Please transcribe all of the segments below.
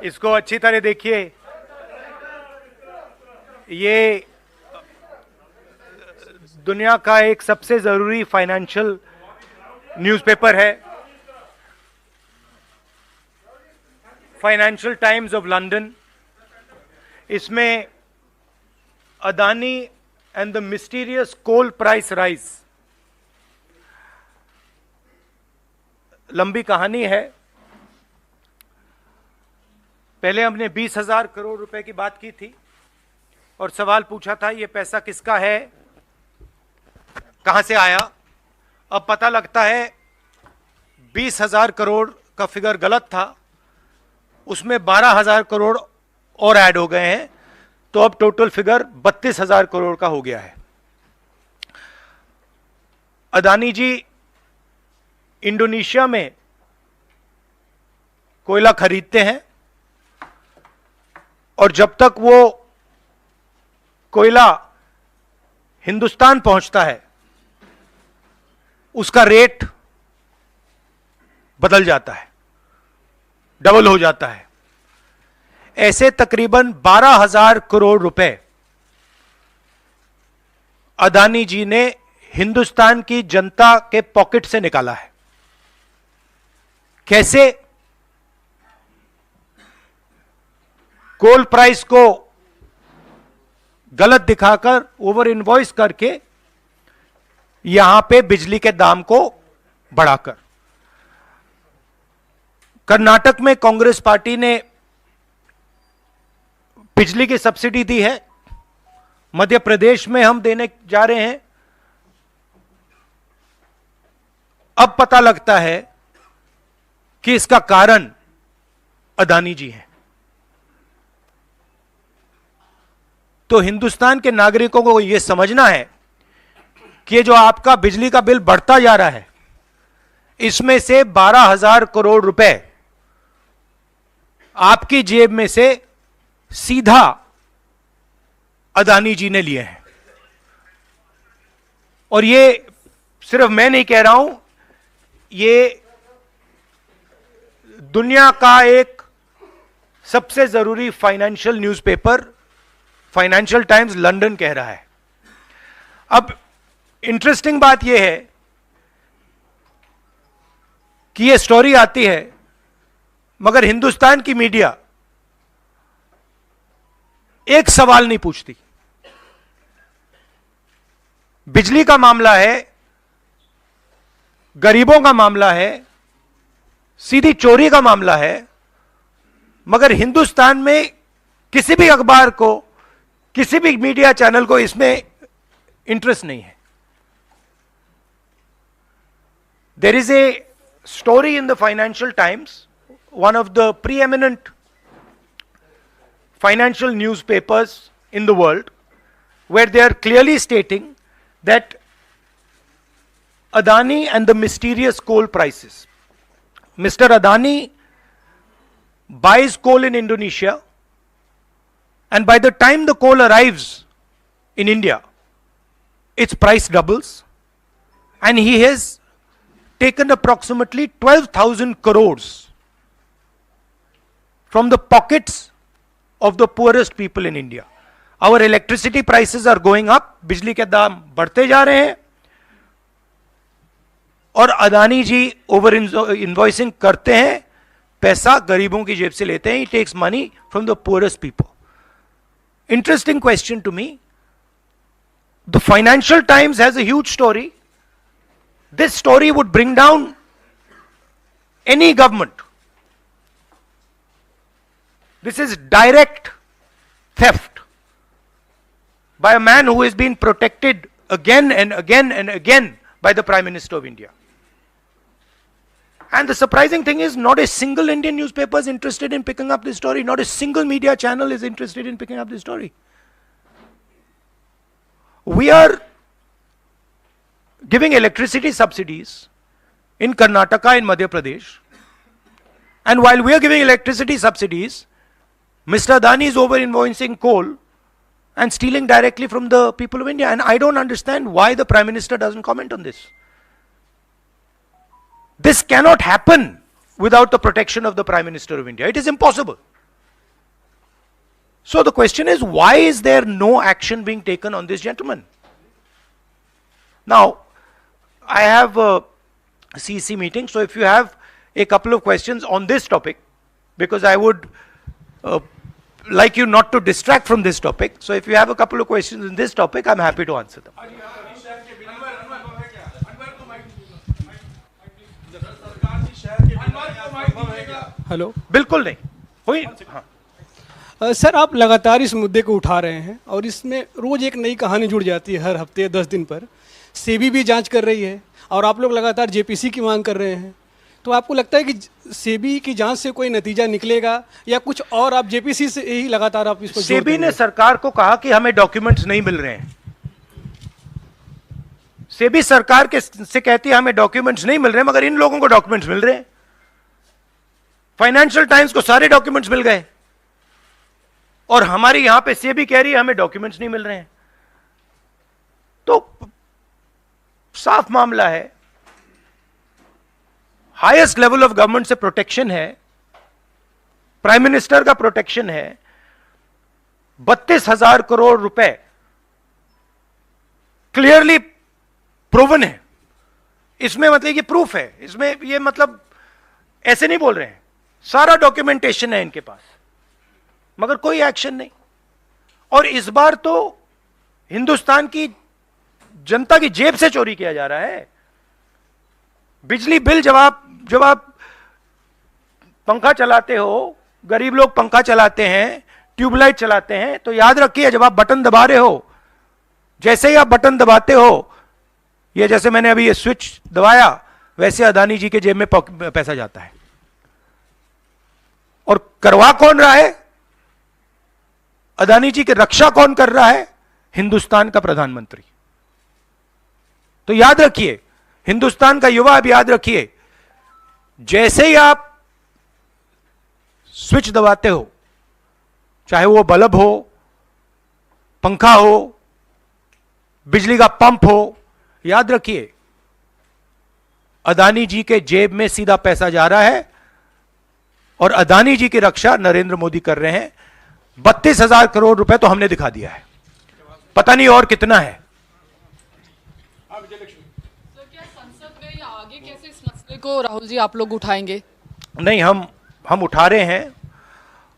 इसको अच्छी तरह देखिए। ये दुनिया का एक सबसे जरूरी फाइनेंशियल न्यूज़पेपर है, फाइनेंशियल टाइम्स ऑफ लंदन। इसमें Adani and the mysterious coal price rise, लंबी कहानी है। पहले हमने 20,000 करोड़ रुपए की बात की थी और सवाल पूछा था ये पैसा किसका है, कहां से आया। अब पता लगता है 20,000 करोड़ का फिगर गलत था, उसमें 12,000 करोड़ और ऐड हो गए हैं, तो अब टोटल फिगर 32,000 करोड़ का हो गया है। अदानी जी इंडोनेशिया में कोयला खरीदते हैं और जब तक वो कोयला हिंदुस्तान पहुंचता है उसका रेट बदल जाता है, डबल हो जाता है। ऐसे तकरीबन 12,000 करोड़ रुपए अदानी जी ने हिंदुस्तान की जनता के पॉकेट से निकाला है। कैसे? कोल प्राइस को गलत दिखाकर, ओवर इनवॉइस करके, यहां पे बिजली के दाम को बढ़ाकर। कर्नाटक में कांग्रेस पार्टी ने बिजली की सब्सिडी दी है, मध्य प्रदेश में हम देने जा रहे हैं। अब पता लगता है कि इसका कारण अदानी जी हैं। तो हिंदुस्तान के नागरिकों को यह समझना है कि जो आपका बिजली का बिल बढ़ता जा रहा है, इसमें से 12,000 करोड़ रुपए आपकी जेब में से सीधा अदानी जी ने लिए हैं। और ये सिर्फ मैं नहीं कह रहा हूं, ये दुनिया का एक सबसे जरूरी financial newspaper financial times London कह रहा है। अब इंटरेस्टिंग बात यह है कि यह स्टोरी आती है मगर हिंदुस्तान की मीडिया एक सवाल नहीं पूछती। बिजली का मामला है, गरीबों का मामला है, सीधी चोरी का मामला है, मगर हिंदुस्तान में किसी भी अखबार को, किसी भी मीडिया चैनल को इसमें इंटरेस्ट नहीं है। There is a story in the Financial Times, one of the preeminent financial newspapers in the world, where they are clearly stating that Adani and the mysterious coal prices. Mr. Adani buys coal in Indonesia, and by the time the coal arrives in India, its price doubles, and he has taken approximately 12,000 crores from the pockets of the poorest people in India. Our electricity prices are going up, बिजली के दाम बढ़ते जा रहे हैं, और अदानी जी over invoicing करते हैं, पैसा गरीबों की जेब से लेते हैं. He takes money from the poorest people. Interesting question to me. The Financial Times has a huge story. This story would bring down any government. This is direct theft by a man who has been protected again and again and again by the Prime Minister of India. And the surprising thing is, not a single Indian newspaper is interested in picking up this story. Not a single media channel is interested in picking up this story. We are giving electricity subsidies in Karnataka and Madhya Pradesh. And while we are giving electricity subsidies, Mr. Adani is over-invoicing coal and stealing directly from the people of India. And I don't understand why the Prime Minister doesn't comment on this. This cannot happen without the protection of the Prime Minister of India. It is impossible. So the question is, why is there no action being taken on this gentleman? Now, I have a CEC meeting, so if you have a couple of questions on this topic, because I would like you not to distract from this topic, so if you have a couple of questions in this topic, I'm happy to answer them. Hello बिल्कुल नहीं हुई। हाँ। Sir, आप लगातार इस मुद्दे को उठा रहे हैं और इसमें रोज एक नई कहानी जुड़ जाती है हर हफ्ते 10 दिन पर। सेबी भी जांच कर रही है और आप लोग लगातार जेपीसी की मांग कर रहे हैं, तो आपको लगता है कि सेबी की जांच से कोई नतीजा निकलेगा या कुछ और आप जेपीसी से ही लगातार आप इस पर? सेबी ने सरकार को कहा कि हमें डॉक्यूमेंट्स नहीं मिल रहे हैं। सेबी सरकार के से कहती है हमें डॉक्यूमेंट्स नहीं मिल रहे हैं, मगर इन लोगों को डॉक्यूमेंट्स मिल रहे हैं। फाइनेंशियल टाइम्स को सारे डॉक्यूमेंट्स मिल गए और हमारी यहां पे सेबी कह रही है हमें डॉक्यूमेंट्स नहीं मिल रहे हैं। तो साफ मामला है, हाईएस्ट लेवल ऑफ गवर्नमेंट से प्रोटेक्शन है, प्राइम मिनिस्टर का प्रोटेक्शन है। 32,000 करोड़ रुपए क्लियरली प्रूवन है। इसमें मतलब ये प्रूफ है, इसमें ये मतलब ऐसे नहीं बोल रहे हैं, सारा डॉक्यूमेंटेशन है इनके पास, मगर कोई एक्शन नहीं। और इस बार तो हिंदुस्तान की जनता की जेब से चोरी किया जा रहा है। बिजली बिल जब आप पंखा चलाते हो, गरीब लोग पंखा चलाते हैं, ट्यूबलाइट चलाते हैं, तो याद रखिए जब आप बटन दबा रहे हो, जैसे ही आप बटन दबाते हो, ये जैसे मैंने अभी ये स्विच दबाया, वैसे अदानी जी के जेब में पैसा जाता है। और करवा कौन रहा है? अदानी जी की रक्षा कौन कर रहा है? हिंदुस्तान का प्रधानमंत्री। तो याद रखिए, हिंदुस्तान का युवा, अब याद रखिए, जैसे ही आप स्विच दबाते हो, चाहे वो बल्ब हो, पंखा हो, बिजली का पंप हो, याद रखिए अदानी जी के जेब में सीधा पैसा जा रहा है और अदानी जी की रक्षा नरेंद्र मोदी कर रहे हैं। 32,000 करोड़ रुपए तो हमने दिखा दिया है, पता नहीं और कितना है। सर, क्या संसद में या आगे कैसे इस मसले को राहुल जी आप लोग उठाएंगे? नहीं, हम उठा रहे हैं,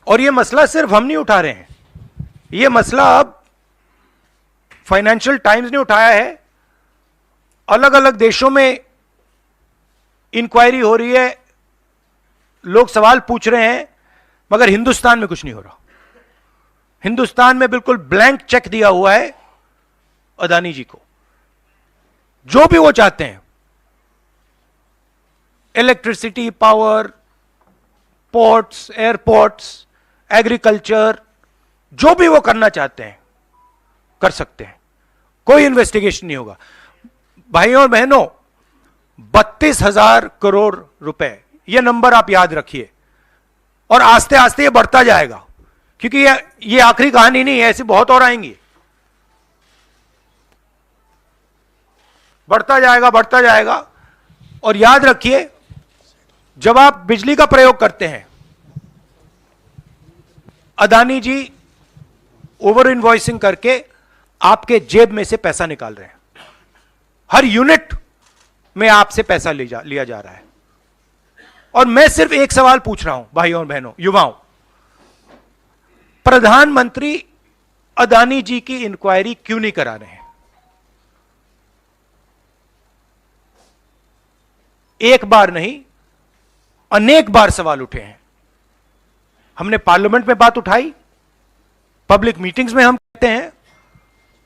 और ये मसला सिर्फ हम नहीं उठा रहे हैं, ये मसला अब फाइनेंशियल टाइम्स ने उठाया है। अलग अलग देशों में इंक्वायरी हो रही है, लोग सवाल पूछ रहे हैं, मगर हिंदुस्तान में कुछ नहीं हो रहा। हिंदुस्तान में बिल्कुल ब्लैंक चेक दिया हुआ है अदानी जी को, जो भी वो चाहते हैं, electricity, power, ports, airports, agriculture, जो भी वो करना चाहते हैं कर सकते हैं, कोई इन्वेस्टिगेशन नहीं होगा। भाइयों और बहनों, 32,000 करोड़ रुपए, यह नंबर आप याद रखिए, और आस्ते आस्ते ये बढ़ता जाएगा, क्योंकि ये आखिरी कहानी नहीं है, ऐसी बहुत और आएंगी। बढ़ता जाएगा। और याद रखिए, जब आप बिजली का प्रयोग करते हैं, अदानी जी ओवर इनवॉइसिंग करके आपके जेब में से पैसा निकाल रहे हैं। हर यूनिट में आपसे पैसा लिया जा रहा है। और मैं सिर्फ एक सवाल पूछ रहा हूं भाइयों और बहनों, युवाओं, प्रधानमंत्री अदानी जी की इंक्वायरी क्यों नहीं करा रहे हैं? एक बार नहीं, अनेक बार सवाल उठे हैं। हमने पार्लियामेंट में बात उठाई, पब्लिक मीटिंग्स में हम कहते हैं,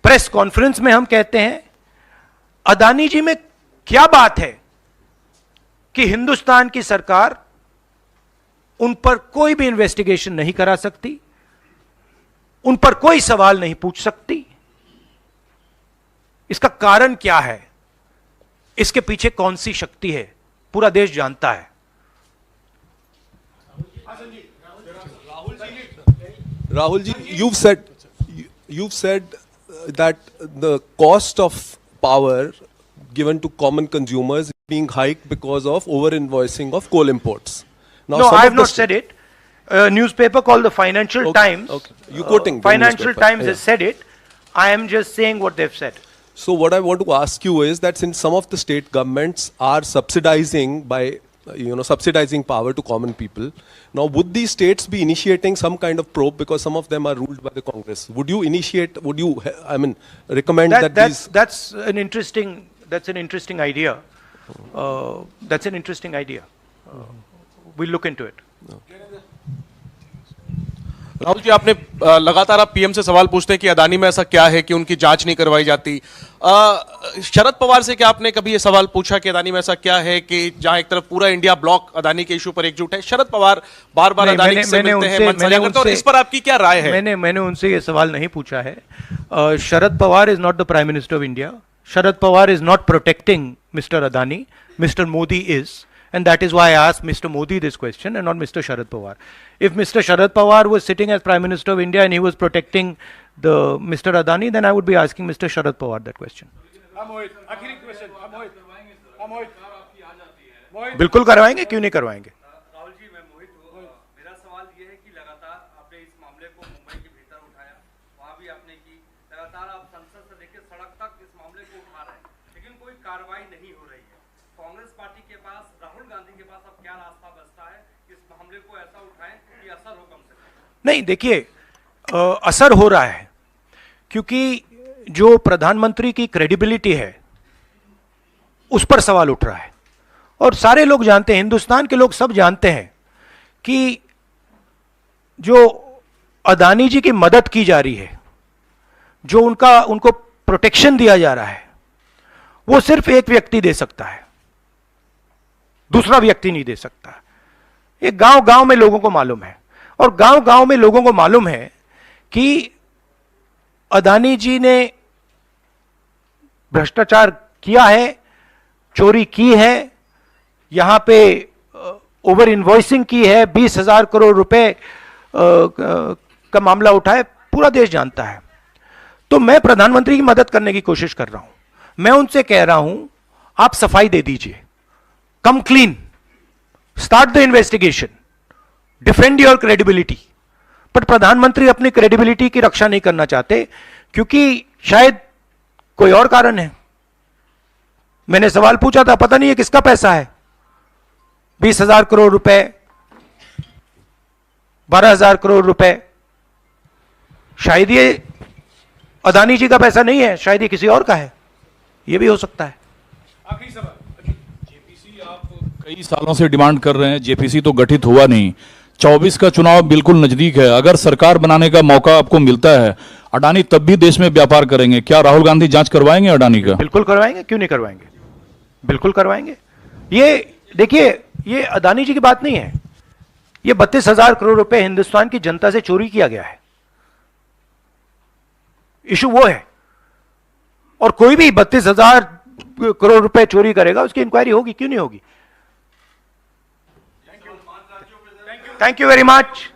प्रेस कॉन्फ्रेंस में हम कहते हैं, अदानी जी में क्या बात है कि हिंदुस्तान की सरकार उन पर कोई भी इन्वेस्टिगेशन नहीं करा सकती, उन पर कोई सवाल नहीं पूछ सकती? इसका कारण क्या है? इसके पीछे कौन सी शक्ति है? पूरा देश जानता है। Rahul ji, you've said that the cost of power given to common consumers is being hiked because of over invoicing of coal imports. Now, No, I have not said it. A newspaper called the Financial Okay, Times. okay. You quoting the Financial newspaper, Times yeah. has said it. I am just saying what they've said. So what I want to ask you is that since some of the state governments are subsidizing by, subsidizing power to common people, now would these states be initiating some kind of probe because some of them are ruled by the Congress? Would you initiate? Would you, recommend that these? That's an interesting idea. That's an interesting idea. We'll look into it. Rahul ji, आपने लगातार आप PM से सवाल पूछते हैं कि अदानी में ऐसा क्या है कि उनकी जांच नहीं करवाई जाती। शरद पवार से क्या आपने कभी ये सवाल पूछा कि अदानी में ऐसा क्या है कि जहां एक तरफ पूरा इंडिया ब्लॉक अदानी के इशू पर एकजुट है? शरद पवार बार बार अदानी से मिलते हैं, मन साझा करते हैं, और इस पर आपकी क्या राय है? मैंने उनसे ये सवाल नहीं पूछा है। Sharad Pawar is not the prime minister of India. Sharad Pawar is not protecting mister Adani. Mister Modi is. And that is why I asked Mr. Modi this question and not Mr. Sharad Pawar. If Mr. Sharad Pawar was sitting as Prime Minister of India and he was protecting the Mr. Adani, then I would be asking Mr. Sharad Pawar that question. बिल्कुल करवाएंगे, क्यों नहीं करवाएंगे? राहुल जी, मैं मोहित हूँ। मेरा सवाल ये है कि लगातार आपने इस मामले को मुंबई के भीतर उठाया, वहाँ भी आपने की, लगातार आप संसद से लेकर सड़क तक इस मामले को उठा रहे हैं, लेकिन कोई कार्रवाई नहीं हो रही है। कांग्रेस पार्टी के पास, राहुल गांधी के पास अब क्या रास्ता बचता है इस मामले को ऐसा उठाएं कि असर हो कम से कम? नहीं, देखिए, असर हो रहा है क्योंकि जो प्रधानमंत्री की क्रेडिबिलिटी है उस पर सवाल उठ रहा है। और सारे लोग जानते हैं, हिंदुस्तान के लोग सब जानते हैं कि जो अदानी जी की मदद की जा रही है, जो उनको प्रोटेक्शन दिया जा रहा है, वो सिर्फ एक व्यक्ति दे सकता है, दूसरा व्यक्ति नहीं दे सकता। ये गांव गांव में लोगों को मालूम है, और गांव गांव में लोगों को मालूम है कि अदानी जी ने भ्रष्टाचार किया है, चोरी की है, यहां पे ओवर इनवॉइसिंग की है, 20,000 करोड़ रुपए का मामला उठा है, पूरा देश जानता है। तो मैं प्रधानमंत्री की मदद करने की कोशिश कर रहा हूं। मैं उनसे कह रहा हूं, आप सफाई दे दीजिए, कम clean, start the investigation, defend your credibility. पर प्रधानमंत्री अपनी क्रेडिबिलिटी की रक्षा नहीं करना चाहते क्योंकि शायद कोई और कारण है। मैंने सवाल पूछा था, पता नहीं है किसका पैसा है, 20,000 करोड़ रुपए, 12,000 करोड़ रुपए, शायद ये अदानी जी का पैसा नहीं है, शायद ये किसी और का है, ये भी हो सकता है। आखिरी सवाल, जेपीसी आप कई सालों से डिमांड कर रहे हैं, जेपीसी तो गठित हुआ नहीं, 24 का चुनाव बिल्कुल नजदीक है, अगर सरकार बनाने का मौका आपको मिलता है, अडानी तब भी देश में व्यापार करेंगे, क्या राहुल गांधी जांच करवाएंगे अडानी का? बिल्कुल करवाएंगे, क्यों नहीं करवाएंगे, बिल्कुल करवाएंगे। ये देखिए, ये अदानी जी की बात नहीं है, ये 32,000 करोड़ रुपए हिंदुस्तान की जनता से चोरी किया गया है, इशू वो है। और कोई भी 32,000 करोड़ रुपए चोरी करेगा, उसकी इंक्वायरी होगी, क्यों नहीं होगी? Thank you very much.